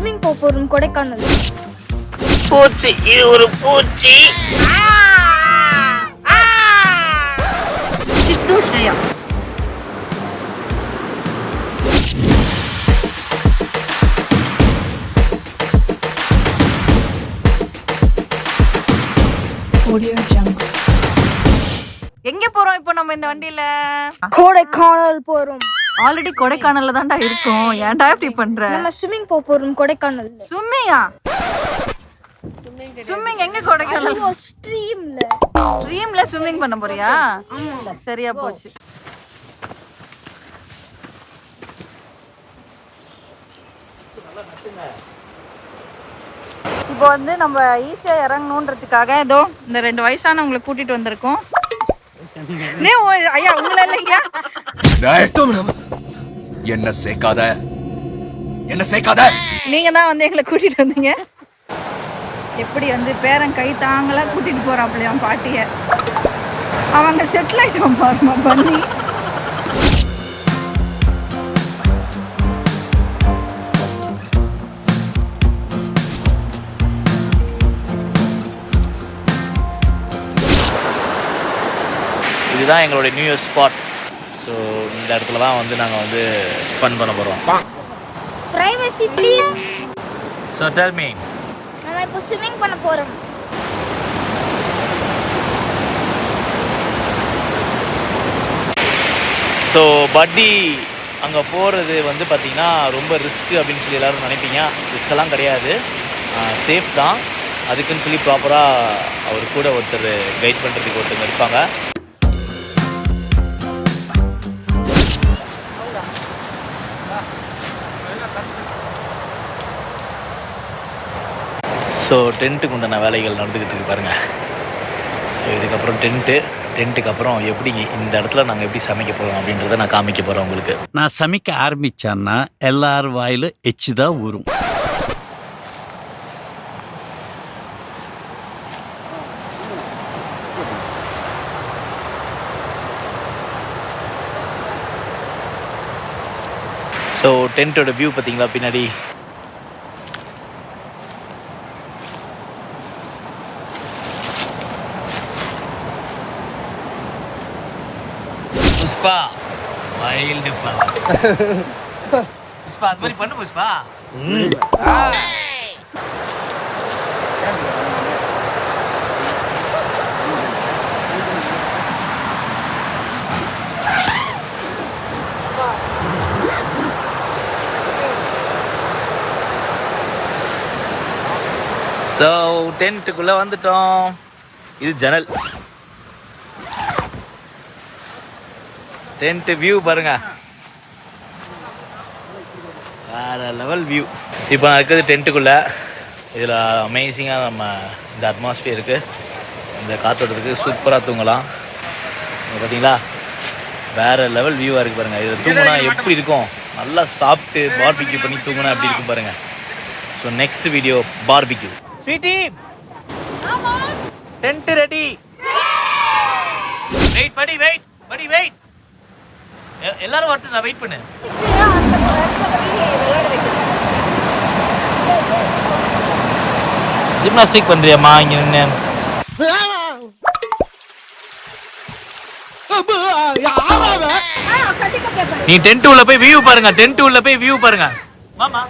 Swimming போறோம் கொடைக்கானல். பூச்சி, இது ஒரு பூச்சி. சித்து ஸ்ரேயா. எங்க போறோம் இப்போ நம்ம இந்த வண்டியில? கொடைக்கானல் போறோம். ஆல்ரெடி கொடைக்கானல்ல தான்டா இருக்கோம். ஏன்டா இப்படி பண்ற? நம்ம ஸ்விம்மிங் போறோம் கொடைக்கானல். ஸ்விம்மிங்கா? ஸ்விம்மிங் எங்க கொடைக்கானல்? ஸ்ட்ரீம்ல. ஸ்ட்ரீம்ல ஸ்விம்மிங் பண்ண போறியா? சரியா போச்சு. இப்போ வந்து நம்ம ஈஸியா இறங்கணுன்றதுக்காக ஏதோ இந்த 2 வயசானவங்களை கூட்டிட்டு வந்திருக்கோம். ஐயா உங்களை இல்லையா? என்ன சேர்க்காத, என்ன சேர்க்காத. நீங்க தான் வந்து எங்களை கூட்டிட்டு வந்தீங்க. எப்படி வந்து பேரன் கை தாங்களா கூட்டிட்டு போறாப்லையா பாட்டிய. அவங்க செட்டில் ஆயிட்டோம் பாருமா பண்ணி. இதுதான் எங்களுடைய நியூ இயர் ஸ்பாட். ஸோ இந்த இடத்துல தான் வந்து நாங்கள் வந்து ஃபன் பண்ண போகிறோம். Privacy please. So tell me. நம்ம இப்போ ஸ்விம்மிங் பண்ண போறோம். ஸோ பட்டி அங்கே போகிறது வந்து பார்த்திங்கன்னா ரொம்ப ரிஸ்க்கு அப்படின்னு சொல்லி எல்லோரும் நினைப்பீங்க. ரிஸ்கெல்லாம் கிடையாது, சேஃப் தான். அதுக்குன்னு சொல்லி ப்ராப்பராக அவர் கூட ஒருத்தர் கைட் பண்ணுறதுக்கு ஒருத்தர் இருப்பாங்க. ஸோ டென்ட்டுக்கு உண்டான வேலைகள் நடந்துக்கிட்டு இருக்கு பாருங்கள். ஸோ இதுக்கப்புறம் டென்ட்டுக்கு அப்புறம் எப்படி இந்த இடத்துல நாங்கள் எப்படி சமைக்க போகிறோம் அப்படின்றத நான் காமிக்க போகிறேன் உங்களுக்கு. நான் சமைக்க ஆரம்பித்தேன்னா எல்லார் வாயில் எச்சு தான் ஊறும். ஸோ டென்ட்டோட வியூ பார்த்தீங்களா பின்னாடி? Pushpa wild flower. புஷ்பா அது மாதிரி பண்ணு புஷ்பா. ஸோ டென்ட்டுக்குள்ளே வந்துட்டோம். இது ஜன்னல். டென்ட் வியூ பாருங்க, வேற லெவல் வியூ. இப்போ நான் இருக்கிறது டென்ட்டுக்குள்ளே. இதில் அமேசிங்காக நம்ம இந்த அட்மாஸ்பியருக்கு, இந்த காற்றோட்டத்துக்கு சூப்பராக தூங்கலாம். பார்த்தீங்களா, வேறு லெவல் வியூவாக இருக்குது பாருங்கள். இதில் தூங்கினா எப்படி இருக்கும், நல்லா சாப்பிட்டு பார்பிக்யூ பண்ணி தூங்கினா எப்படி இருக்கும் பாருங்கள். So next video barbecue. Sweety tent ready. Wait படி வெயிட் படி வெயிட். எல்லாரும் வரட்டும், நான் வெயிட் பண்ணு. ஜிம்னாஸ்டிக் பண்றியாம்மா இங்க நின்று? நீ டென்ட் உள்ள போய் வியூ பாருங்க. டென்ட் உள்ள போய் வியூ பாருங்க மாமா.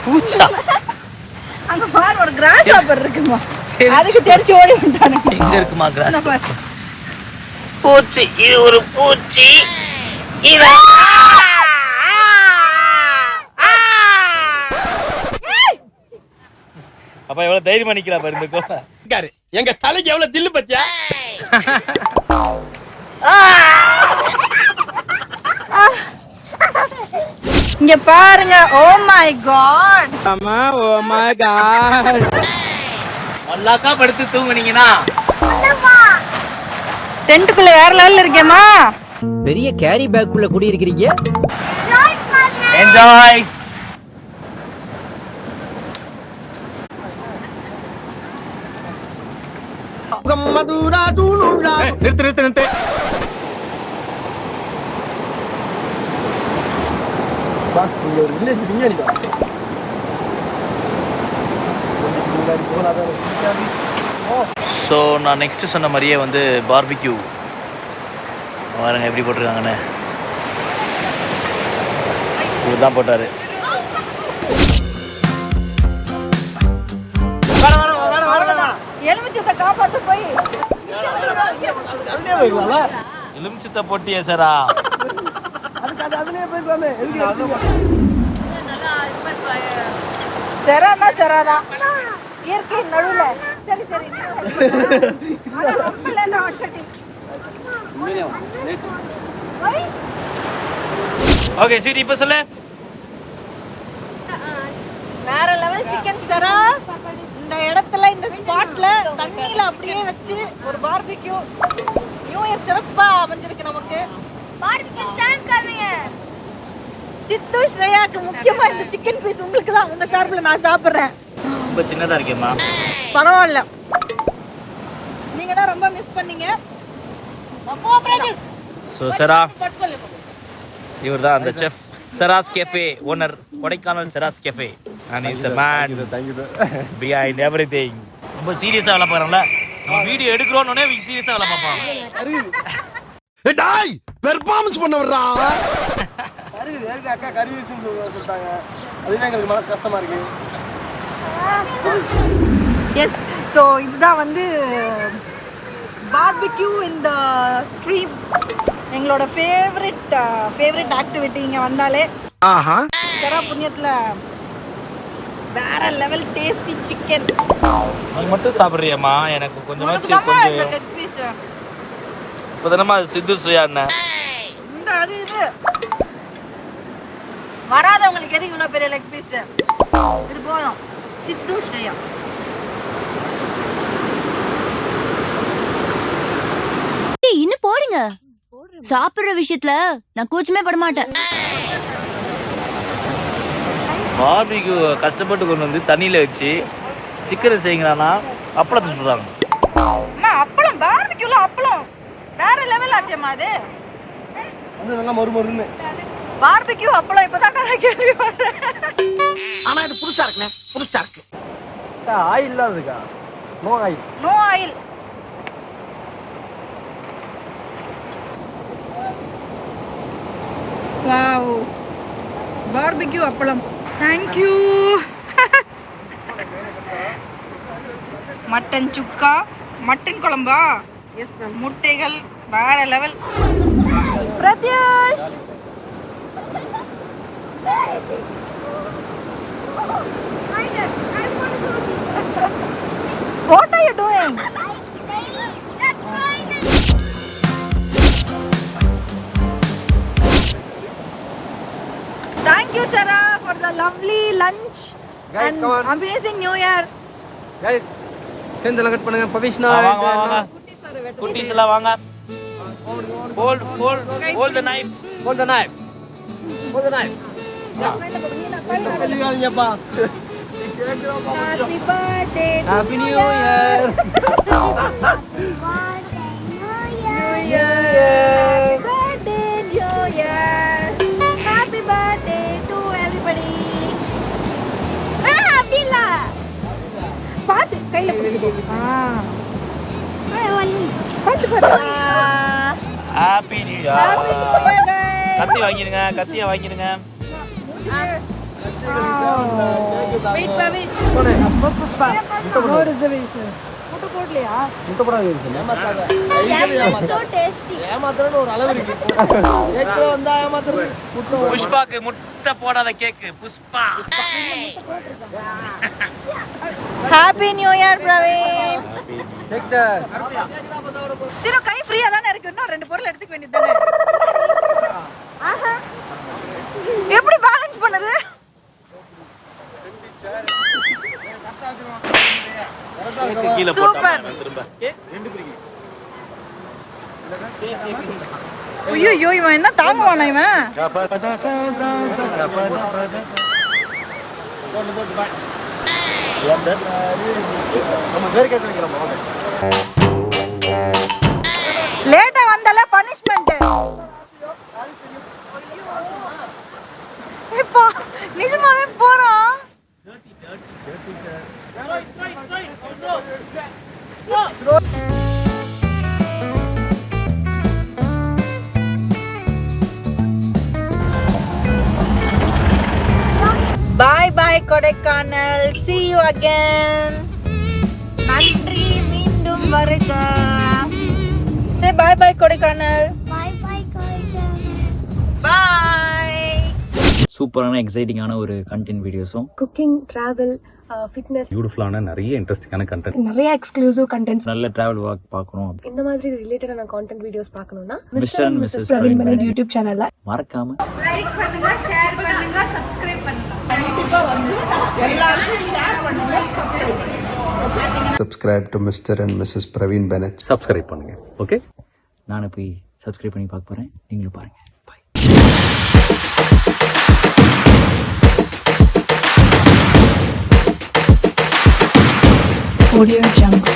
பூச்சா அங்க பாரு ஒரு கிராஸ் ஹாப்பர் இருக்குமா, அதுக்கு தெரிஞ்சு ஓடி வந்துட்டானே. எங்க இருக்குமா கிராஸ்? பூச்சி, இது ஒரு பூச்சி. இது அப்ப எவ்வளவு தைரியமா நிக்கிறா பாரு இந்த கோல. எங்க தலைக்கு எவ்வளவு தில்லு பத்தியா? இங்க பாருங்க. ஓ மை காட் அம்மா, ஓ மை காட். மல்லாக்கா படுத்து தூங்குனீங்கன்னா டென்ட்டுக்குள்ள வேற லெவல்ல இருக்கேமா. பெரிய கேரி பேக் குள்ள குடி இருக்கிறீங்க. என்ஜாய். நிறுத்து பாஸ் இங்க ஒரு வில்லேஜ் இங்க நிக்கா ஸோ நான் நெக்ஸ்ட்டு சொன்ன மாதிரியே வந்து பார்பிக்யூ பாருங்க எப்படி போட்டிருக்காங்கன்னு. இவர் தான் போட்டார். எலுமிச்சத்தை காப்பாத்து போய் எலுமிச்சத்தை போட்டியே சாரா. செரானா செராதான் இயற்கை நடுவுல. சரி சரி ஓகே ஸ்வீட் இப்போ சொல்லு. வேற லெவல் சிக்கன் செரா. இந்த இடத்துல இந்த ஸ்பாட்ல தண்ணியில அப்படியே வச்சு ஒரு பார்பிக்யூ நியூ இயர் சிறப்பா அமைஞ்சிருக்கு நமக்கு. பார்பிக்யூ ஸ்டாண்ட் காமிங்க. சித்து ஸ்ரேயாக்கு முக்கியமா இந்த சிக்கன் பீஸ் உங்களுக்கு தான். உங்க சார்பில் நான் சாப்பிட்றேன். ரொம்ப சின்னதாக இருக்கேம்மா. பரவாயில்ல, நீங்க தான் ரொம்ப மிஸ் பண்ணீங்க. ஸோ சரா இவர் தான் அந்த chef, Cheras cafe owner, Kodaikanal Cheras cafe. And is the man behind everything. ரொம்ப சீரியஸாக வேலை பார்க்குறாங்களா? நம்ம வீடியோ எடுக்கிறோன்னே சீரியஸாக வேலை பார்ப்பாங்க. டாய் பெர்ஃபார்மன்ஸ் பண்ண வர்றா. அக்கா கறி விஷயம் சொல்லிட்டாங்க. அதுவே எங்களுக்கு மனசு கஷ்டமா இருக்கு. எஸ், ஸோ இதுதான் வந்து பார்பிக்யூ இந்த ஸ்ட்ரீம். எங்களோட ஃபேவரட் ஆக்டிவிட்டி. இங்கே வந்தாலே செரா புண்ணியத்தில் வேற லெவல் டேஸ்டி சிக்கன். நீ மட்டும் சாப்பிட்றியம்மா? எனக்கு கொஞ்சமாச்சு கொஞ்சம் லெக் பீஸ் இப்போ தானம்மா சித்து ஸ்ரேயா அண்ணன். இந்த அது இது வராதவங்களுக்கு எதுக்கு இவ்வளோ பெரிய லெக் பீஸ்? இது போதும். சித்து ஸ்ரேயா இன்னும் போடுங்க. சாப்பிடுற விஷயத்துல நான் கூச்சமே பட மாட்டேன். பார்பிக்யூ கஷ்டப்பட்டு கொண்டு வந்து தண்ணியில் வச்சு சிக்கனை செய்யுங்களான்னா அப்பளத்தை சொல்கிறாங்க. அம்மா அப்பளம், பார்பிக்யூல அப்பளம் வேற லெவல் ஆச்சேம்மா. அது வந்து நல்லா மொறுமொறுன்னு பார்பிக்யூ அப்பளம் இப்பதான் நான் கேள்விப்படுறேன். ஆனா இது புதுசா இருக்குனே, புதுசா இருக்கு. ஆயில் இல்லாததுக்கா? No oil. No oil. Wow, barbecue அப்பளம். Thank you. மட்டன் சுக்கா, மட்டன் குழம்பா? Yes ma'am. முட்டைகள் வேற level. Pratyush what are you doing? Thank you Sarah for the lovely lunch. Guys, and come on. amazing new year. Guys சேர்ந்தெல்லாம் cut பண்ணுங்க. பவிஷ்ணா வாங்க வாங்க குட்டீஸ் எல்லாம் வாங்க. hold the knife. hold the knife. சொல்லியாங்கப்பா. Happy birthday. Happy New Year. Happy birthday to everybody. அப்படில பாத்து கையில பிடிச்சுக்கோ. பாத்து பாத்து. Happy new year. கத்தி வாங்கிடுங்க, கத்தியை வாங்கிடுங்க. Wait, Pavish. No reservations. Photo போடலையா? முட்டை போடாத இருக்கு. ஏமாத்தாத. so tasty. ஏமாத்துறன்னு ஒரு அளவு இருக்கு. கேக் வந்தா ஏமாத்துறது. புஷ்பாக்கு முட்டை போடாத கேக்கு Pushpa. Happy New Year, Praveen. Take the திரு கை ஃப்ரீயா தானே இருக்கு. இன்னும் ரெண்டு பொருள் எடுத்துக்க வேண்டியது தானே. எப்படி பேலன்ஸ் பண்ணுது? சூப்பர். ஐயோ இவன் என்ன தாங்குவானா இவன்? நம்ம பேர் கேட்டு வைக்கிறோம் வாங்க. லேட்டா வந்தால பனிஷ்மெண்ட். இப்போ நிஜமாவே போறோம். Bye bye Kodaikanal. See you again. நன்றி, மீண்டும் வருக. Say bye bye Kodaikanal. Bye bye, Bye. சூப்பரான எக்ஸைட்டிங்கான ஒரு கண்டென்ட் வீடியோஸும் குக்கிங், டிராவல், ஃபிட்னஸ், பியூட்டிஃபுல்லான நிறைய இன்ட்ரெஸ்டிங்கான கண்டென்ட், நிறைய எக்ஸ்க்ளூசிவ் கண்டென்ட்ஸ், நல்ல டிராவல் வாக் பார்க்கணும். இந்த மாதிரி ரிலேட்டடான கான்டென்ட் வீடியோஸ் பார்க்கணும்னா mister and missus Praveen Bennet YouTube சேனல்ல மறக்காம லைக் பண்ணுங்க, ஷேர் பண்ணுங்க, சப்ஸ்கிரைப் பண்ணுங்க. கண்டிப்பா வந்து எல்லாருக்கும் ஷேர் பண்ணுங்க, சப்ஸ்கிரைப் பண்ணுங்க. Subscribe to Mr. and Mrs. Praveen Bennett. Subscribe பண்ணுங்க. ஓகே, நானே போய் சப்ஸ்கிரைப் பண்ணி பார்க்க போறேன். நீங்களும் பாருங்க. பாய். Audio Jungle.